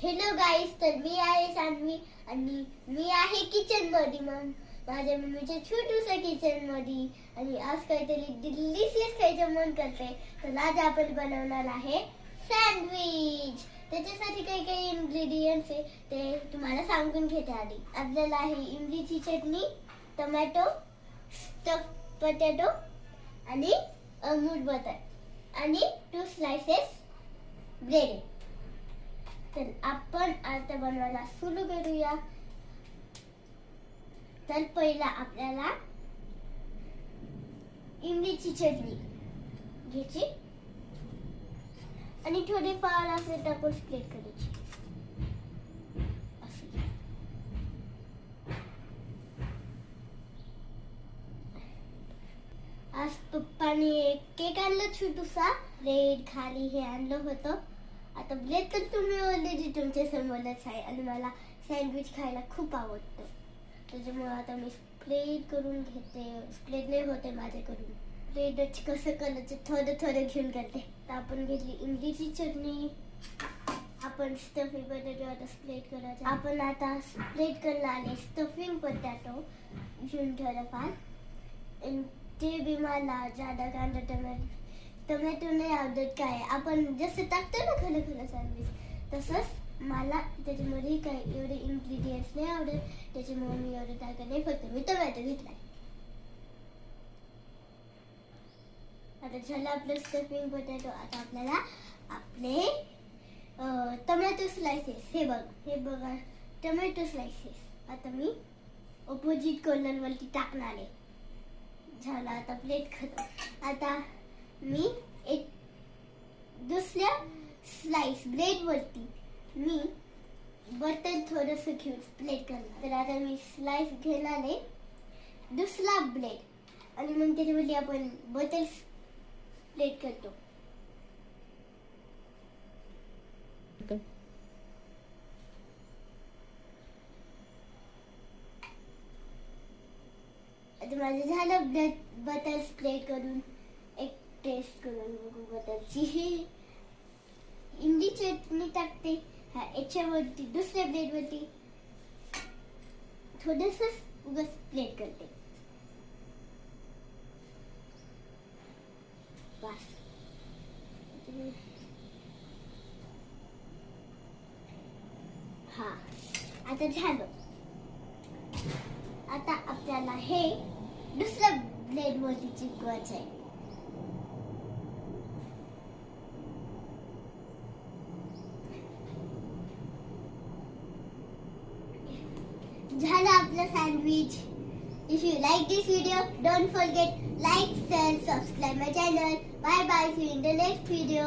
Hello guys, तर मी आहे सान्वी आणि मी आहे किचन मध्ये. मग माझ्या मम्मीच्या छोटूसा किचन मध्ये आणि आज काहीतरी डिलिशियस खायचं मन करते. तर आज आपण बनवणार आहे सँडविच. त्याच्यासाठी काही काही इन्ग्रेडियंट्स आहे ते तुम्हाला सांगून घेते. आधी आपल्याला आहे इमलीची चटणी, टोमॅटो, स्टफ पोटॅटो आणि अमूल बटर आणि 2 स्लाइसेस ब्रेड. तर आपण आता बनवायला सुरू करूया. तर पहिला आपल्याला इमलीची चटणी घ्यायची आणि थोडीफार असे टाकून स्प्रेड करायची. आज पप्पाने एक केक आणलं छोटूसा, ब्रेड खाली हे आणलं होतं. आता ब्रेड तर तुम्ही ऑलरेडी तुमच्या समोरच आहे आणि मला सँडविच खायला खूप आवडतं. त्याच्यामुळे आता मी स्प्रेड करून घेते. स्प्रेड नाही होते माझ्याकडून. ब्रेडच कसं करायचं थोडं थोडं घेऊन करते. तर आपण घेतली इमलीची चटणी. आपण स्टफिंग पोटॅटो आता स्प्रेड करायचं. आपण आता स्प्रेड करणार आहे स्टफिंग पोटॅटो घेऊन थोडंफार. ते बी मला जादा कांदा टोमॅटो नाही आवडत. काय आपण जसं टाकतो ना खरं खरं सँडविच तसंच मला त्याच्यामध्ये काही एवढे इन्ग्रेडियंट्स नाही आवडत. त्याच्यामुळे मी एवढं टाकत नाही. फक्त मी टोमॅटो घेतलाय. आता झालं आपलं स्टफिंग पोटॅटो. आता आपल्याला आपले टोमॅटो स्लाइसेस हे बघा टोमॅटो स्लाइसेस आता मी ऑपोजिट कॉर्नर वरती टाकणार आहे. झालं आता प्लेट खतम. आता मी एक दुसऱ्या स्लाइस ब्रेड वरती मी बटर थोडंसं घेऊन प्लेट करणार. तर आता मी स्लाइस घेणार आहे दुसरा ब्रेड आणि मग त्याच्यामध्ये आपण बटर प्लेट करतो. आता माझं झालं बटर स्प्रेड करून. एक टेस्ट करून बघू बटरची. इमली चटणी टाकते याच्यावरती दुसऱ्या ब्रेड वरती थोडस उगाच स्प्रेड करते. बस हा आता झालं. आता आपल्याला हे दुसऱ्या ब्रेड वरती चिपकवायचं आहे. झालं आपलं sandwich. If you like this video, don't forget like, share, subscribe my channel. Bye bye. See you in the next video.